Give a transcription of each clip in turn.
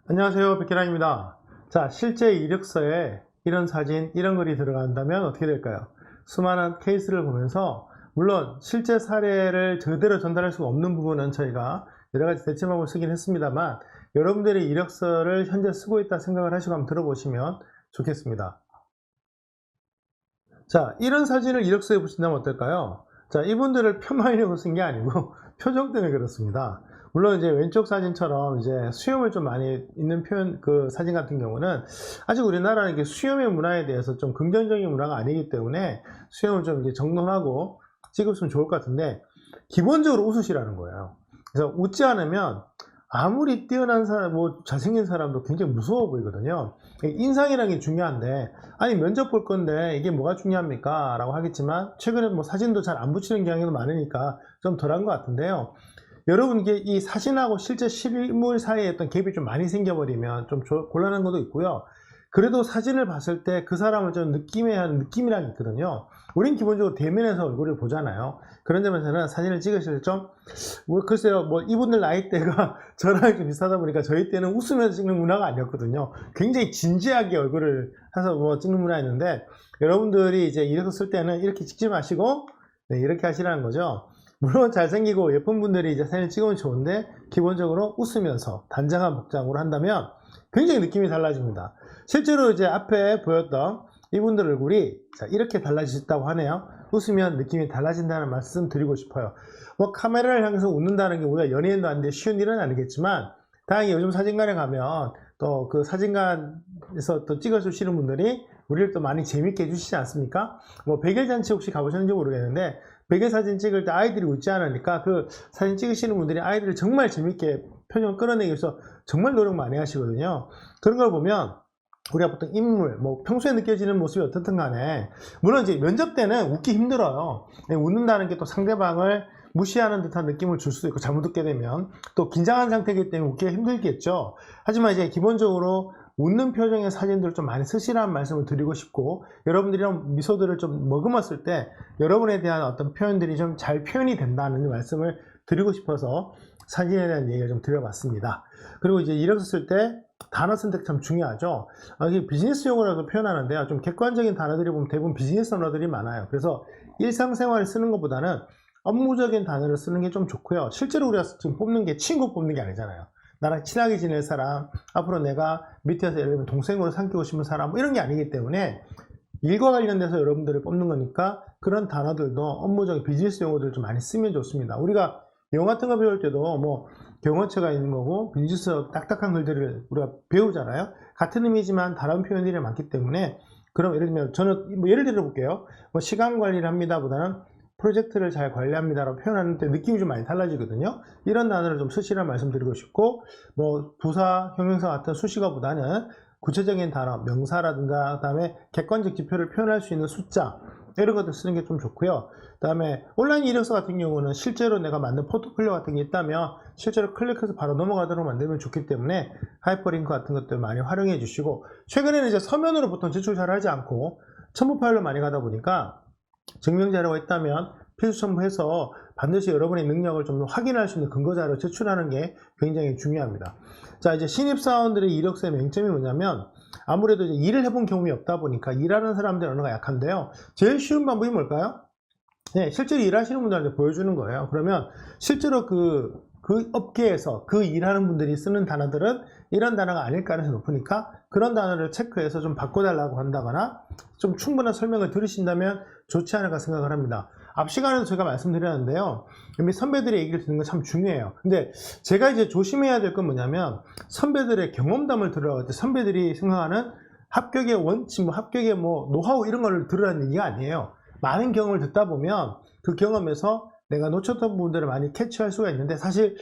안녕하세요, 백기란입니다. 자, 실제 이력서에 이런 사진, 이런 글이 들어간다면 어떻게 될까요? 수많은 케이스를 보면서 물론 실제 사례를 제대로 전달할 수가 없는 부분은 저희가 여러 가지 대체 방법을 쓰긴 했습니다만 여러분들이 이력서를 현재 쓰고 있다 생각을 하시고 한번 들어보시면 좋겠습니다. 자, 이런 사진을 이력서에 붙인다면 어떨까요? 자, 이분들을 폄하하려고 쓴 게 아니고 표정 때문에 그렇습니다. 물론 이제 왼쪽 사진처럼 이제 수염을 좀 많이 있는 표현, 그 사진 같은 경우는 아직 우리나라는 이게 수염의 문화에 대해서 좀 긍정적인 문화가 아니기 때문에 수염을 좀 이제 정돈하고 찍으시면 좋을 것 같은데 기본적으로 웃으시라는 거예요. 그래서 웃지 않으면 아무리 뛰어난 사람, 뭐 잘생긴 사람도 굉장히 무서워 보이거든요. 인상이라는 게 중요한데, 아니 면접 볼 건데 이게 뭐가 중요합니까? 라고 하겠지만 최근에 뭐 사진도 잘 안 붙이는 경향이 많으니까 좀 덜한 것 같은데요. 여러분 이게 이 사진하고 실제 실물 사이에 어떤 갭이 좀 많이 생겨버리면 좀 곤란한 것도 있고요. 그래도 사진을 봤을 때 그 사람을 좀 느낌에 한 느낌이란 게 있거든요. 우린 기본적으로 대면에서 얼굴을 보잖아요. 그런 점에서는 사진을 찍으실 때 좀, 뭐 글쎄요, 뭐 이분들 나이대가 저랑 좀 비슷하다 보니까 저희 때는 웃으면서 찍는 문화가 아니었거든요. 굉장히 진지하게 얼굴을 해서 뭐 찍는 문화였는데 여러분들이 이제 이래서 쓸 때는 이렇게 찍지 마시고 네, 이렇게 하시라는 거죠. 물론 잘생기고 예쁜 분들이 이제 사진 찍으면 좋은데 기본적으로 웃으면서 단정한 복장으로 한다면 굉장히 느낌이 달라집니다. 실제로 이제 앞에 보였던 이분들 얼굴이 자, 이렇게 달라지셨다고 하네요. 웃으면 느낌이 달라진다는 말씀 드리고 싶어요. 뭐 카메라를 향해서 웃는다는 게 우리가 연예인도 아닌데 쉬운 일은 아니겠지만 다행히 요즘 사진관에 가면 또 그 사진관에서 또 찍어주시는 분들이 우리를 또 많이 재밌게 해주시지 않습니까? 뭐 백일잔치 혹시 가보셨는지 모르겠는데 백일 사진 찍을 때 아이들이 웃지 않으니까 그 사진 찍으시는 분들이 아이들을 정말 재밌게 표정을 끌어내기 위해서 정말 노력 많이 하시거든요. 그런 걸 보면 우리가 보통 인물, 뭐 평소에 느껴지는 모습이 어떻든 간에 물론 이제 면접 때는 웃기 힘들어요. 웃는다는 게 또 상대방을 무시하는 듯한 느낌을 줄 수도 있고 잘못 웃게 되면 또 긴장한 상태이기 때문에 웃기가 힘들겠죠. 하지만 이제 기본적으로 웃는 표정의 사진들을 좀 많이 쓰시라는 말씀을 드리고 싶고 여러분들이랑 미소들을 좀 머금었을 때 여러분에 대한 어떤 표현들이 좀 잘 표현이 된다는 말씀을 드리고 싶어서 사진에 대한 얘기를 좀 드려봤습니다. 그리고 이제 이력서 쓸 때 단어 선택 참 중요하죠. 이게 비즈니스 용어라고 표현하는데요. 좀 객관적인 단어들이 보면 대부분 비즈니스 언어들이 많아요. 그래서 일상생활에 쓰는 것보다는 업무적인 단어를 쓰는 게 좀 좋고요. 실제로 우리가 지금 뽑는 게 친구 뽑는 게 아니잖아요. 나랑 친하게 지낼 사람, 앞으로 내가 밑에서 예를 들면 동생으로 삼기고 싶은 사람 뭐 이런 게 아니기 때문에 일과 관련돼서 여러분들을 뽑는 거니까 그런 단어들도 업무적인 비즈니스 용어들을 좀 많이 쓰면 좋습니다. 우리가 영어 같은 거 배울 때도 뭐 경어체가 있는 거고 비즈니스 딱딱한 글들을 우리가 배우잖아요. 같은 의미지만 다른 표현들이 많기 때문에 그럼 예를 들면 저는 뭐 예를 들어 볼게요. 뭐 시간 관리를 합니다 보다는 프로젝트를 잘 관리합니다라고 표현하는데 느낌이 좀 많이 달라지거든요. 이런 단어를 좀 쓰시라는 말씀 드리고 싶고 뭐 부사, 형용사 같은 수식어보다는 구체적인 단어, 명사라든가 그다음에 객관적 지표를 표현할 수 있는 숫자 이런 것들 쓰는 게 좀 좋고요. 그다음에 온라인 이력서 같은 경우는 실제로 내가 만든 포트폴리오 같은 게 있다면 실제로 클릭해서 바로 넘어가도록 만들면 좋기 때문에 하이퍼링크 같은 것들 많이 활용해 주시고 최근에는 이제 서면으로 보통 제출 잘 하지 않고 첨부 파일로 많이 가다 보니까 증명자료가 있다면 필수 첨부해서 반드시 여러분의 능력을 좀 확인할 수 있는 근거자료 제출하는 게 굉장히 중요합니다. 자, 이제 신입사원들의 이력서의 맹점이 뭐냐면 아무래도 이제 일을 해본 경험이 없다 보니까 일하는 사람들의 언어가 약한데요. 제일 쉬운 방법이 뭘까요? 네, 실제로 일하시는 분들한테 보여주는 거예요. 그러면 실제로 그 업계에서 그 일하는 분들이 쓰는 단어들은 이런 단어가 아닐 가능성이 높으니까 그런 단어를 체크해서 좀 바꿔달라고 한다거나 좀 충분한 설명을 들으신다면 좋지 않을까 생각을 합니다. 앞 시간에도 제가 말씀드렸는데요. 이미 선배들의 얘기를 듣는 건 참 중요해요. 근데 제가 이제 조심해야 될 건 뭐냐면 선배들의 경험담을 들어갈 때 선배들이 생각하는 합격의 원칙, 뭐 합격의 뭐 노하우 이런 거를 들으라는 얘기가 아니에요. 많은 경험을 듣다 보면 그 경험에서 내가 놓쳤던 부분들을 많이 캐치할 수가 있는데 사실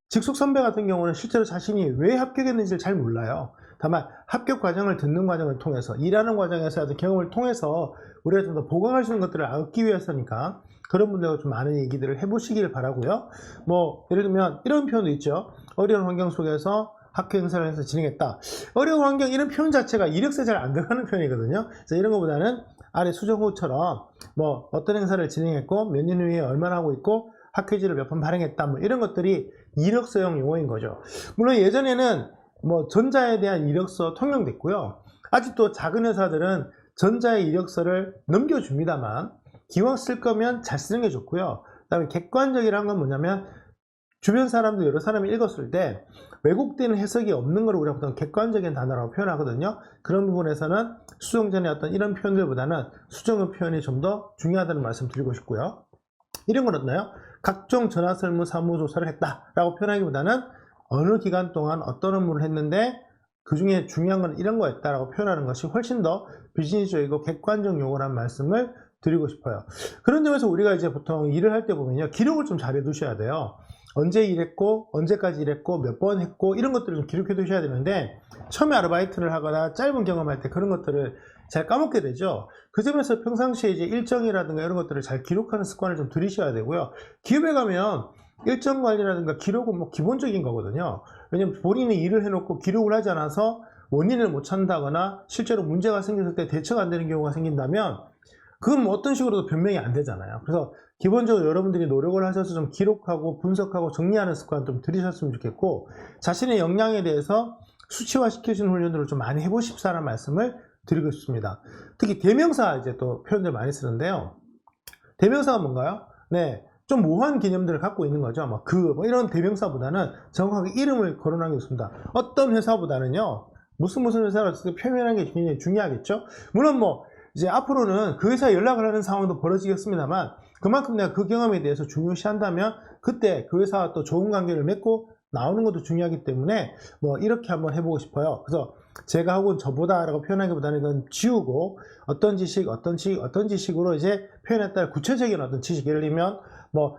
직속 선배 같은 경우는 실제로 자신이 왜 합격했는지를 잘 몰라요. 다만 합격 과정을 듣는 과정을 통해서 일하는 과정에서 어떤 경험을 통해서 우리가 좀 더 보강할 수 있는 것들을 얻기 위해서니까 그런 분들과 좀 많은 얘기들을 해보시길 바라고요. 뭐 예를 들면 이런 표현도 있죠. 어려운 환경 속에서 학교 행사를 해서 진행했다. 어려운 환경 이런 표현 자체가 이력서에 잘 안 들어가는 표현이거든요. 그래서 이런 것보다는 아래 수정호처럼 뭐 어떤 행사를 진행했고 몇 년 후에 얼마나 하고 있고 학회지를 몇 번 발행했다 뭐 이런 것들이 이력서용 용어인 거죠. 물론 예전에는 뭐 전자에 대한 이력서 통용됐고요. 아직도 작은 회사들은 전자의 이력서를 넘겨줍니다만 기왕 쓸 거면 잘 쓰는 게 좋고요. 그 다음에 객관적이라는 건 뭐냐면 주변 사람들 여러 사람이 읽었을 때 왜곡되는 해석이 없는 걸 우리가 보통 객관적인 단어라고 표현하거든요. 그런 부분에서는 수정 전에 어떤 이런 표현들보다는 수정의 표현이 좀 더 중요하다는 말씀 드리고 싶고요. 이런 건 어떠나요? 각종 전화 설문 사무조사를 했다라고 표현하기보다는 어느 기간 동안 어떤 업무를 했는데 그 중에 중요한 건 이런 거였다라고 표현하는 것이 훨씬 더 비즈니스적이고 객관적 용어란 말씀을 드리고 싶어요. 그런 점에서 우리가 이제 보통 일을 할 때 보면요, 기록을 좀 잘 해두셔야 돼요. 언제 일했고 언제까지 일했고 몇 번 했고 이런 것들을 좀 기록해 두셔야 되는데 처음에 아르바이트를 하거나 짧은 경험할 때 그런 것들을 잘 까먹게 되죠. 그 점에서 평상시에 이제 일정이라든가 이런 것들을 잘 기록하는 습관을 좀 들이셔야 되고요. 기업에 가면 일정 관리라든가 기록은 뭐 기본적인 거거든요. 왜냐면 본인이 일을 해놓고 기록을 하지 않아서 원인을 못 찾는다거나 실제로 문제가 생겼을 때 대처가 안 되는 경우가 생긴다면 그건 뭐 어떤 식으로도 변명이 안 되잖아요. 그래서 기본적으로 여러분들이 노력을 하셔서 좀 기록하고 분석하고 정리하는 습관 좀 들이셨으면 좋겠고, 자신의 역량에 대해서 수치화 시켜주는 훈련들을 좀 많이 해보십사라는 말씀을 드리고 싶습니다. 특히 대명사 이제 또 표현들 많이 쓰는데요. 대명사가 뭔가요? 네, 좀 모호한 개념들을 갖고 있는 거죠. 뭐 이런 대명사보다는 정확하게 이름을 거론하는 게 좋습니다. 어떤 회사보다는요, 무슨 회사를 표현하는 게 굉장히 중요하겠죠. 물론 뭐 이제 앞으로는 그 회사에 연락을 하는 상황도 벌어지겠습니다만 그만큼 내가 그 경험에 대해서 중요시한다면 그때 그 회사와 또 좋은 관계를 맺고 나오는 것도 중요하기 때문에 뭐 이렇게 한번 해보고 싶어요. 그래서 제가 혹은 저보다 라고 표현하기보다는 이건 지우고 어떤 지식으로 이제 표현에 따라 구체적인 어떤 지식, 예를 들면 뭐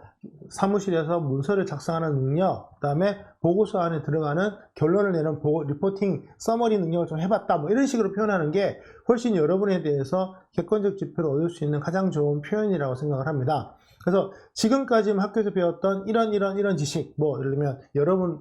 사무실에서 문서를 작성하는 능력, 그 다음에 보고서 안에 들어가는 결론을 내는 리포팅 서머리 능력을 좀 해봤다, 뭐 이런 식으로 표현하는 게 훨씬 여러분에 대해서 객관적 지표를 얻을 수 있는 가장 좋은 표현이라고 생각을 합니다. 그래서 지금까지 학교에서 배웠던 이런 지식, 뭐 예를 들면 여러분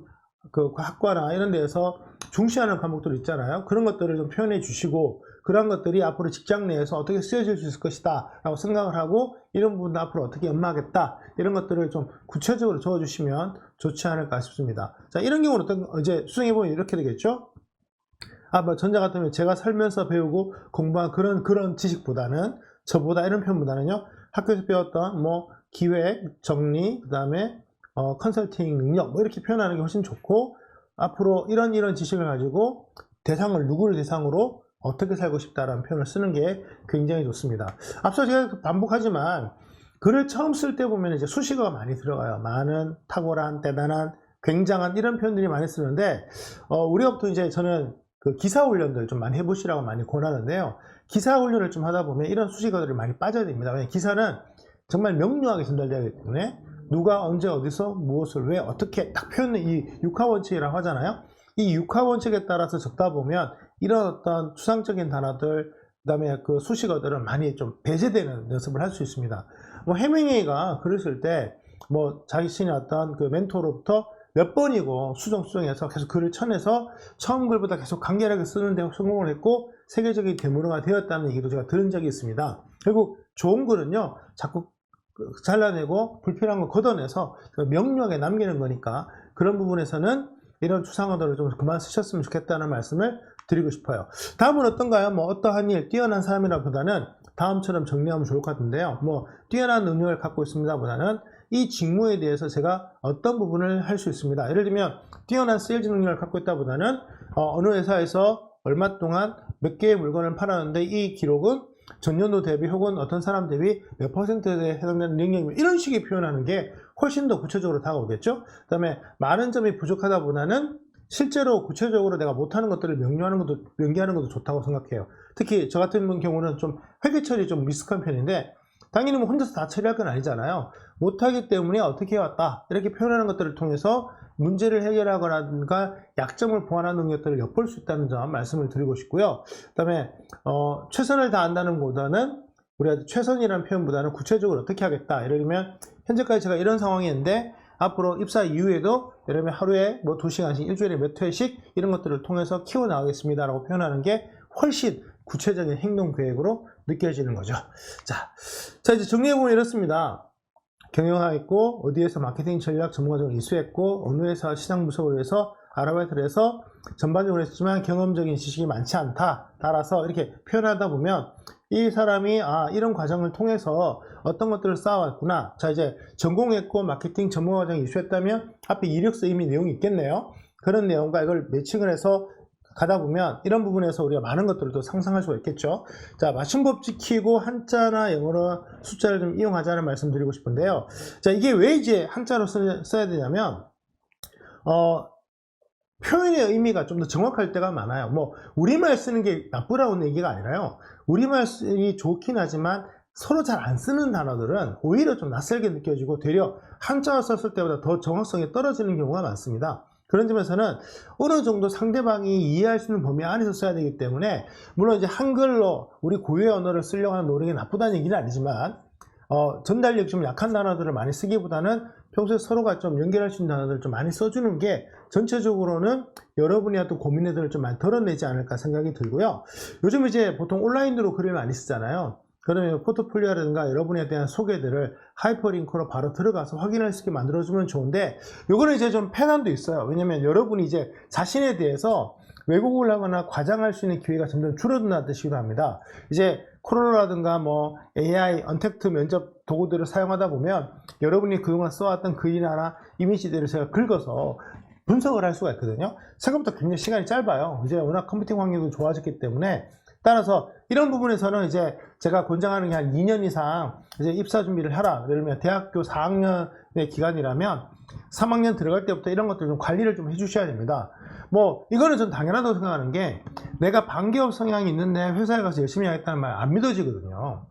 그 학과나 이런 데에서 중시하는 과목들 있잖아요. 그런 것들을 좀 표현해 주시고, 그런 것들이 앞으로 직장 내에서 어떻게 쓰여질 수 있을 것이다 라고 생각을 하고, 이런 부분도 앞으로 어떻게 연마하겠다, 이런 것들을 좀 구체적으로 적어주시면 좋지 않을까 싶습니다. 자, 이런 경우는 이제 수정해보면 이렇게 되겠죠. 뭐 전자 같으면 제가 살면서 배우고 공부한 그런 지식보다는, 저보다 이런 표현보다는요, 학교에서 배웠던 뭐 기획, 정리, 그 다음에 컨설팅 능력, 뭐 이렇게 표현하는 게 훨씬 좋고, 앞으로 이런 지식을 가지고 누구를 대상으로 어떻게 살고 싶다라는 표현을 쓰는 게 굉장히 좋습니다. 앞서 제가 반복하지만 글을 처음 쓸 때 보면 이제 수식어가 많이 들어가요. 많은, 탁월한, 대단한, 굉장한, 이런 표현들이 많이 쓰는데, 우리가 보통 이제 저는 그 기사 훈련들 좀 많이 해보시라고 많이 권하는데요. 기사 훈련을 좀 하다 보면 이런 수식어들이 많이 빠져야 됩니다. 왜냐하면 기사는 정말 명료하게 전달되어야 하기 때문에 누가 언제 어디서 무엇을 왜 어떻게 딱 표현은 이 육하원칙이라고 하잖아요. 이 육하원칙에 따라서 적다 보면 이런 어떤 추상적인 단어들, 그 다음에 그 수식어들은 많이 좀 배제되는 연습을 할 수 있습니다. 뭐 해밍웨이가 글을 쓸 때 뭐 자신의 어떤 그 멘토로부터 몇 번이고 수정해서 계속 글을 쳐내서 처음 글보다 계속 간결하게 쓰는 데 성공을 했고 세계적인 대문화가 되었다는 얘기도 제가 들은 적이 있습니다. 결국 좋은 글은요, 자꾸 잘라내고 불필요한 거 걷어내서 명료하게 남기는 거니까, 그런 부분에서는 이런 추상어들을 좀 그만 쓰셨으면 좋겠다는 말씀을 드리고 싶어요. 다음은 어떤가요? 뭐 어떠한 일, 뛰어난 사람이라보다는 다음처럼 정리하면 좋을 것 같은데요. 뭐 뛰어난 능력을 갖고 있습니다 보다는 이 직무에 대해서 제가 어떤 부분을 할 수 있습니다. 예를 들면 뛰어난 세일즈 능력을 갖고 있다 보다는 어느 회사에서 얼마 동안 몇 개의 물건을 팔았는데 이 기록은 전년도 대비 혹은 어떤 사람 대비 몇 퍼센트에 해당되는 능력입니다, 이런 식의 표현하는 게 훨씬 더 구체적으로 다가오겠죠. 그 다음에 많은 점이 부족하다 보다는 실제로 구체적으로 내가 못하는 것들을 명기하는 것도 좋다고 생각해요. 특히 저 같은 경우는 좀 회계 처리 좀 미숙한 편인데, 당연히 뭐 혼자서 다 처리할 건 아니잖아요. 못하기 때문에 어떻게 해왔다, 이렇게 표현하는 것들을 통해서 문제를 해결하거나 약점을 보완하는 능력들을 엿볼 수 있다는 점 말씀을 드리고 싶고요. 그 다음에 최선을 다한다는 것보다는, 우리가 최선이라는 표현보다는 구체적으로 어떻게 하겠다, 예를 들면 현재까지 제가 이런 상황이었는데 앞으로 입사 이후에도 예를 들면 하루에 뭐 2시간씩, 일주일에 몇 회씩 이런 것들을 통해서 키워나가겠습니다 라고 표현하는 게 훨씬 구체적인 행동 계획으로 느껴지는 거죠. 자 이제 정리해보면 이렇습니다. 경영하였고, 어디에서 마케팅 전략 전문가적으로 이수했고, 어느 회사 시장 분석을 위해서 아르바이트를 해서 전반적으로 했지만 경험적인 지식이 많지 않다. 따라서 이렇게 표현하다 보면 이 사람이 이런 과정을 통해서 어떤 것들을 쌓아왔구나. 자, 이제 전공했고 마케팅 전문 과정이 이수했다면 앞에 이력서 이미 내용이 있겠네요. 그런 내용과 이걸 매칭을 해서 가다 보면 이런 부분에서 우리가 많은 것들을 또 상상할 수가 있겠죠. 자, 맞춤법 지키고 한자나 영어로 숫자를 좀 이용하자는 말씀 드리고 싶은데요. 자, 이게 왜 이제 한자로 써야 되냐면 표현의 의미가 좀 더 정확할 때가 많아요. 뭐 우리말 쓰는 게 나쁘다는 얘기가 아니라요. 우리말이 좋긴 하지만 서로 잘 안 쓰는 단어들은 오히려 좀 낯설게 느껴지고 되려 한자어 썼을 때보다 더 정확성이 떨어지는 경우가 많습니다. 그런 점에서는 어느 정도 상대방이 이해할 수 있는 범위 안에서 써야 되기 때문에, 물론 이제 한글로 우리 고유의 언어를 쓰려고 하는 노력이 나쁘다는 얘기는 아니지만 전달력이 좀 약한 단어들을 많이 쓰기보다는 평소에 서로가 좀 연결할 수 있는 단어들을 좀 많이 써주는 게 전체적으로는 여러분이 어떤 고민들을 좀 많이 덜어내지 않을까 생각이 들고요. 요즘 이제 보통 온라인으로 글을 많이 쓰잖아요. 그러면 포트폴리오라든가 여러분에 대한 소개들을 하이퍼링크로 바로 들어가서 확인할 수 있게 만들어주면 좋은데, 요거는 이제 좀 폐단도 있어요. 왜냐면 여러분이 이제 자신에 대해서 왜곡을 하거나 과장할 수 있는 기회가 점점 줄어든다는 뜻이기도 합니다. 이제 코로나라든가 뭐 AI, 언택트 면접 도구들을 사용하다 보면 여러분이 그동안 써왔던 글이나 이미지들을 제가 긁어서 분석을 할 수가 있거든요. 생각보다 굉장히 시간이 짧아요. 이제 워낙 컴퓨팅 환경도 좋아졌기 때문에, 따라서 이런 부분에서는 이제 제가 권장하는 게 한 2년 이상 이제 입사 준비를 하라. 예를 들면 대학교 4학년의 기간이라면 3학년 들어갈 때부터 이런 것들 좀 관리를 좀 해주셔야 됩니다. 뭐 이거는 전 당연하다고 생각하는 게, 내가 반기업 성향이 있는데 회사에 가서 열심히 하겠다는 말 안 믿어지거든요.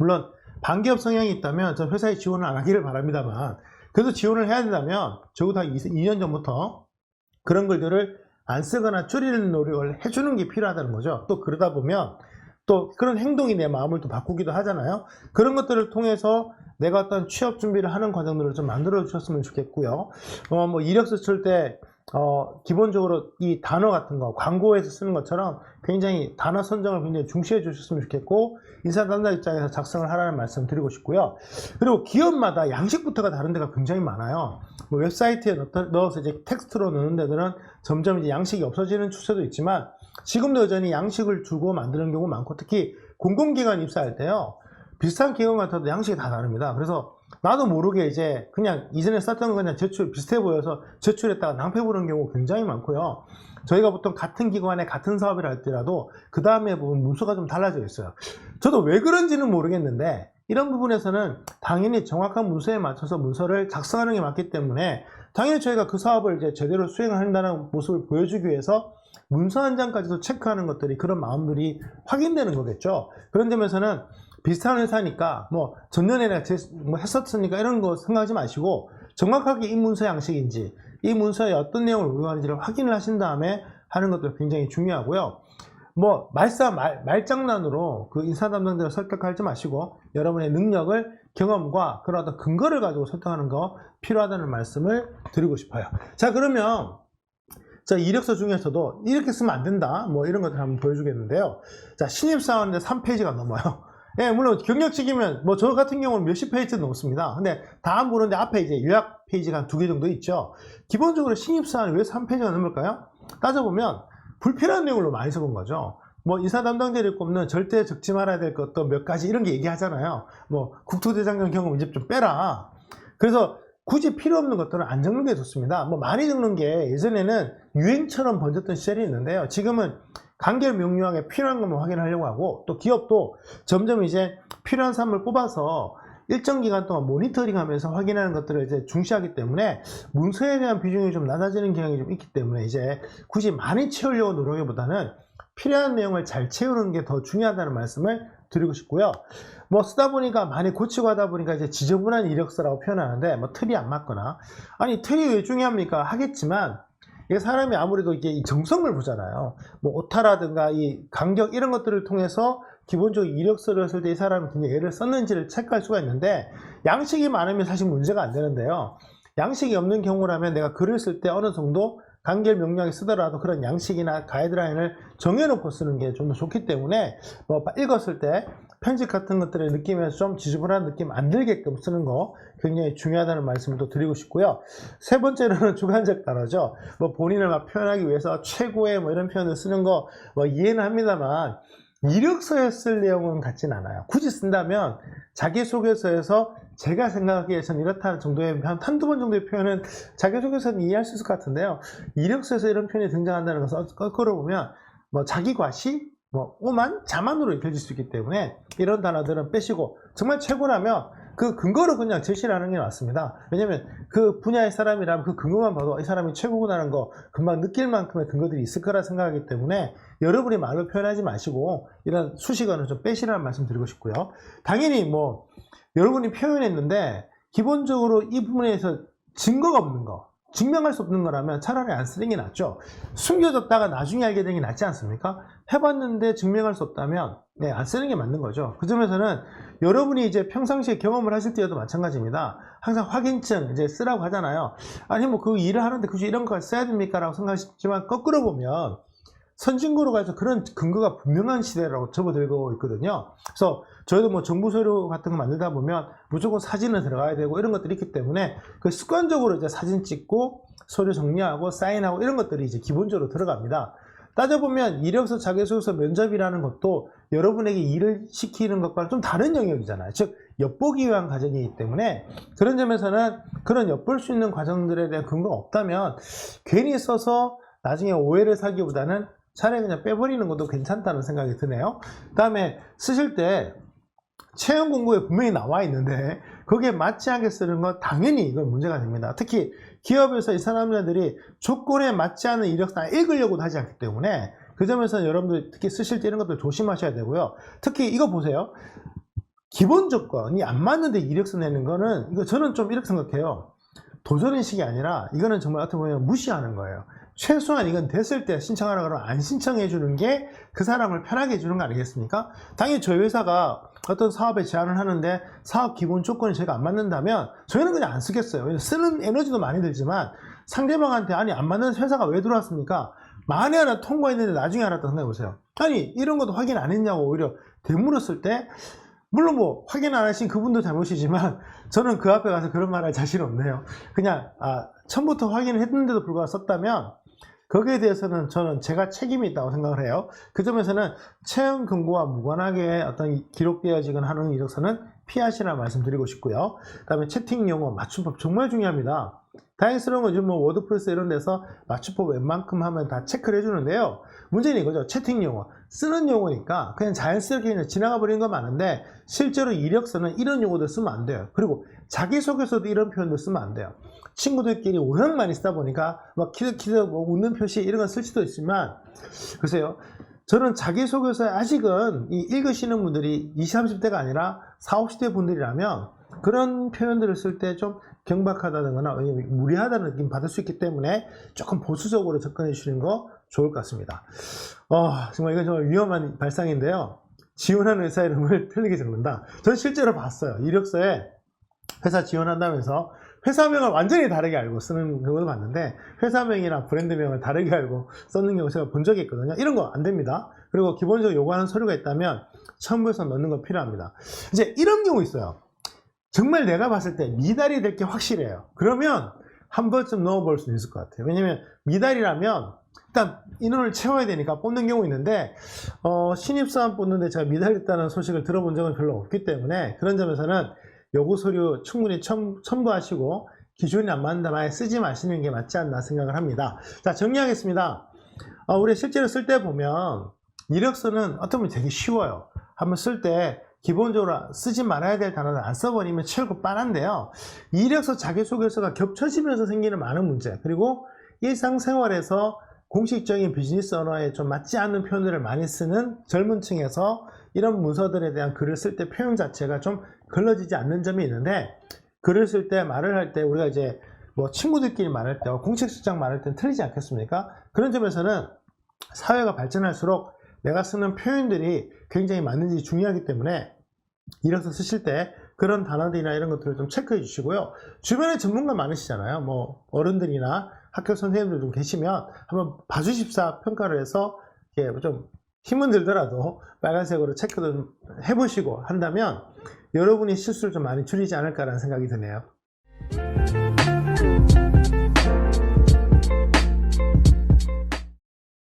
물론 반기업 성향이 있다면 전 회사에 지원을 안 하기를 바랍니다만, 그래도 지원을 해야 된다면 적어도 한 2년 전부터 그런 글들을 안 쓰거나 줄이는 노력을 해주는 게 필요하다는 거죠. 또 그러다 보면 또 그런 행동이 내 마음을 또 바꾸기도 하잖아요. 그런 것들을 통해서 내가 어떤 취업 준비를 하는 과정들을 좀 만들어 주셨으면 좋겠고요. 뭐 이력서 쓸 때 기본적으로 이 단어 같은 거 광고에서 쓰는 것처럼 굉장히 단어 선정을 굉장히 중시해 주셨으면 좋겠고, 인사 담당 입장에서 작성을 하라는 말씀 드리고 싶고요. 그리고 기업마다 양식부터가 다른 데가 굉장히 많아요. 뭐 웹사이트에 넣어서 이제 텍스트로 넣는 데들은 점점 이제 양식이 없어지는 추세도 있지만, 지금도 여전히 양식을 주고 만드는 경우 많고, 특히 공공기관 입사할 때요, 비슷한 기관 같아도 양식이 다 다릅니다. 그래서 나도 모르게 이제 그냥 이전에 썼던 거 그냥 제출 비슷해 보여서 제출했다가 낭패 보는 경우 굉장히 많고요. 저희가 보통 같은 기관에 같은 사업을 할 때라도 그 다음에 보면 문서가 좀 달라져 있어요. 저도 왜 그런지는 모르겠는데, 이런 부분에서는 당연히 정확한 문서에 맞춰서 문서를 작성하는 게 맞기 때문에, 당연히 저희가 그 사업을 이제 제대로 수행을 한다는 모습을 보여주기 위해서 문서 한 장까지도 체크하는 것들이, 그런 마음들이 확인되는 거겠죠. 그런 점에서는 비슷한 회사니까 뭐 전년에 내가 뭐 했었으니까 이런 거 생각하지 마시고, 정확하게 이 문서 양식인지 이 문서에 어떤 내용을 요구하는지를 확인을 하신 다음에 하는 것도 굉장히 중요하고요. 뭐 말장난으로 그 인사 담당자를 설득하지 마시고, 여러분의 능력을, 경험과 그런 어떤 근거를 가지고 설득하는 거 필요하다는 말씀을 드리고 싶어요. 자, 그러면 자, 이력서 중에서도 이렇게 쓰면 안 된다, 뭐 이런 것들 한번 보여주겠는데요. 자, 신입사원인데 3페이지가 넘어요. 예, 물론 경력직이면 뭐 저 같은 경우는 몇십 페이지 넘습니다. 근데 다 안 보는데 앞에 이제 요약 페이지가 한 2개 정도 있죠. 기본적으로 신입사원이 왜 3페이지가 넘을까요? 따져보면 불필요한 내용으로 많이 써본 거죠. 뭐 인사 담당자를 꼽는 절대 적지 말아야 될 것도 몇 가지 이런 게 얘기하잖아요. 뭐 국토대장정 경험 이제 좀 빼라. 그래서 굳이 필요 없는 것들은 안 적는 게 좋습니다. 뭐 많이 적는 게 예전에는 유행처럼 번졌던 시절이 있는데요. 지금은 간결 명료하게 필요한 것만 확인하려고 하고, 또 기업도 점점 이제 필요한 사람을 뽑아서 일정 기간 동안 모니터링 하면서 확인하는 것들을 이제 중시하기 때문에 문서에 대한 비중이 좀 낮아지는 경향이 좀 있기 때문에, 이제 굳이 많이 채우려고 노력보다는 필요한 내용을 잘 채우는 게 더 중요하다는 말씀을 드리고 싶고요. 뭐 쓰다 보니까 많이 고치고 하다 보니까 이제 지저분한 이력서라고 표현하는데, 뭐 틀이 안 맞거나, 아니 틀이 왜 중요합니까? 하겠지만, 이게 사람이 아무래도 이게 정성을 보잖아요. 뭐 오타라든가 이 간격 이런 것들을 통해서 기본적으로 이력서를 쓸 때 이 사람이 굉장히 애를 썼는지를 체크할 수가 있는데, 양식이 많으면 사실 문제가 안 되는데요. 양식이 없는 경우라면 내가 글을 쓸 때 어느 정도 간결 명료하게 쓰더라도 그런 양식이나 가이드라인을 정해놓고 쓰는 게 좀 더 좋기 때문에, 뭐 읽었을 때 편집 같은 것들을 느끼면서 좀 지저분한 느낌 안 들게끔 쓰는 거 굉장히 중요하다는 말씀을 또 드리고 싶고요. 세 번째로는 주관적 단어죠. 뭐 본인을 막 표현하기 위해서 최고의 뭐 이런 표현을 쓰는 거 뭐 이해는 합니다만 이력서에 쓸 내용은 같진 않아요. 굳이 쓴다면 자기소개서에서 제가 생각하기에 전 이렇다는 정도의 한두 번 정도의 표현은 자기소개서는 이해할 수 있을 것 같은데요. 이력서에서 이런 표현이 등장한다는 것을 거꾸로 보면 뭐 자기과시, 뭐 오만, 자만으로 읽혀질 수 있기 때문에 이런 단어들은 빼시고 정말 최고라면 그 근거로 그냥 제시를 하는 게 맞습니다. 왜냐면 그 분야의 사람이라면 그 근거만 봐도 이 사람이 최고구나라는 거 금방 느낄 만큼의 근거들이 있을 거라 생각하기 때문에 여러분이 말로 표현하지 마시고 이런 수식어는 좀 빼시라는 말씀 드리고 싶고요. 당연히 뭐 여러분이 표현했는데 기본적으로 이 부분에서 증거가 없는 거, 증명할 수 없는 거라면 차라리 안 쓰는 게 낫죠. 숨겨졌다가 나중에 알게 되는 게 낫지 않습니까? 해봤는데 증명할 수 없다면 네, 안 쓰는 게 맞는 거죠. 그 점에서는 여러분이 이제 평상시에 경험을 하실 때에도 마찬가지입니다. 항상 확인증 이제 쓰라고 하잖아요. 아니 뭐 그 일을 하는데 굳이 이런 걸 써야 됩니까? 라고 생각하시지만 거꾸로 보면 선진국으로 가서 그런 근거가 분명한 시대라고 접어들고 있거든요. 그래서 저희도 뭐 정부 서류 같은 거 만들다 보면 무조건 사진을 들어가야 되고 이런 것들이 있기 때문에 그 습관적으로 이제 사진 찍고 서류 정리하고 사인하고 이런 것들이 이제 기본적으로 들어갑니다. 따져보면 이력서, 자기소개서, 면접이라는 것도 여러분에게 일을 시키는 것과는 좀 다른 영역이잖아요. 즉 엿보기 위한 과정이기 때문에 그런 점에서는 그런 엿볼 수 있는 과정들에 대한 근거가 없다면 괜히 써서 나중에 오해를 사기보다는 차라리 그냥 빼버리는 것도 괜찮다는 생각이 드네요. 그 다음에 쓰실 때 채용 공고에 분명히 나와 있는데 거기에 맞지 않게 쓰는 건 당연히 이건 문제가 됩니다. 특히 기업에서 이 사람들이 조건에 맞지 않은 이력서 다 읽으려고도 하지 않기 때문에 그 점에서 여러분들 특히 쓰실 때 이런 것들 조심하셔야 되고요. 특히 이거 보세요. 기본 조건이 안 맞는데 이력서 내는 거는 이거 저는 좀 이렇게 생각해요. 도전인식이 아니라 이거는 정말 어떻게 보면 무시하는 거예요. 최소한 이건 됐을 때 신청하라 그러면 안 신청해 주는 게 그 사람을 편하게 해주는 거 아니겠습니까? 당연히 저희 회사가 어떤 사업에 제안을 하는데 사업 기본 조건이 저희가 안 맞는다면 저희는 그냥 안 쓰겠어요. 쓰는 에너지도 많이 들지만 상대방한테 아니 안 맞는 회사가 왜 들어왔습니까? 만에 하나 통과했는데 나중에 알았다 생각해 보세요. 아니 이런 것도 확인 안 했냐고 오히려 되물었을 때 물론 뭐 확인 안 하신 그분도 잘못이지만 저는 그 앞에 가서 그런 말 할 자신 없네요. 그냥 처음부터 확인을 했는데도 불구하고 썼다면 거기에 대해서는 저는 제가 책임이 있다고 생각을 해요. 그 점에서는 채용 근거와 무관하게 어떤 기록되어지거나 하는 이력서는 피하시라 말씀드리고 싶고요. 그 다음에 채팅 용어, 맞춤법 정말 중요합니다. 다행스러운 건 요즘 뭐 워드프레스 이런 데서 맞춤법 웬만큼 하면 다 체크를 해주는데요. 문제는 이거죠. 채팅 용어. 쓰는 용어니까 그냥 자연스럽게 그냥 지나가 버리는 건 많은데 실제로 이력서는 이런 용어들 쓰면 안 돼요. 그리고 자기소개서도 이런 표현도 쓰면 안 돼요. 친구들끼리 워낙 많이 쓰다 보니까 막 키득키득 뭐 웃는 표시 이런 건 쓸 수도 있지만 글쎄요. 저는 자기소개서에 아직은 이 읽으시는 분들이 20, 30대가 아니라 40, 50대 분들이라면 그런 표현들을 쓸 때 좀 경박하다거나 무리하다는 느낌 받을 수 있기 때문에 조금 보수적으로 접근해 주시는 거 좋을 것 같습니다. 정말 이건 정말 위험한 발상인데요. 지원하는 회사 이름을 틀리게 적는다. 전 실제로 봤어요. 이력서에 회사 지원한다면서 회사명을 완전히 다르게 알고 쓰는 경우도 봤는데 회사명이랑 브랜드명을 다르게 알고 썼는 경우 제가 본 적이 있거든요. 이런 거 안 됩니다. 그리고 기본적으로 요구하는 서류가 있다면 첨부해서 넣는 거 필요합니다. 이제 이런 경우 있어요. 정말 내가 봤을 때 미달이 될 게 확실해요. 그러면 한 번쯤 넣어볼 수 있을 것 같아요. 왜냐면 미달이라면 일단 인원을 채워야 되니까 뽑는 경우 있는데 신입사원 뽑는데 제가 미달됐다는 소식을 들어본 적은 별로 없기 때문에 그런 점에서는 요구 서류 충분히 첨부하시고 기준이 안 맞는다면 아예 쓰지 마시는 게 맞지 않나 생각을 합니다. 자, 정리하겠습니다. 우리 실제로 쓸 때 보면 이력서는 어떻게 보면 되게 쉬워요. 한번 쓸 때 기본적으로 쓰지 말아야 될 단어를 안 써버리면 채우고 빤한데요. 이력서, 자기소개서가 겹쳐지면서 생기는 많은 문제, 그리고 일상생활에서 공식적인 비즈니스 언어에 좀 맞지 않는 표현들을 많이 쓰는 젊은 층에서 이런 문서들에 대한 글을 쓸 때 표현 자체가 좀 걸러지지 않는 점이 있는데, 글을 쓸 때 말을 할 때 우리가 이제 뭐 친구들끼리 말할 때 공식 수장 말할 때는 틀리지 않겠습니까? 그런 점에서는 사회가 발전할수록 내가 쓰는 표현들이 굉장히 맞는지 중요하기 때문에 이력서 쓰실 때 그런 단어들이나 이런 것들을 좀 체크해 주시고요. 주변에 전문가 많으시잖아요. 뭐 어른들이나 학교 선생님들 좀 계시면 한번 봐주십사 평가를 해서 좀 힘은 들더라도 빨간색으로 체크도 좀 해보시고 한다면 여러분이 실수를 좀 많이 줄이지 않을까라는 생각이 드네요.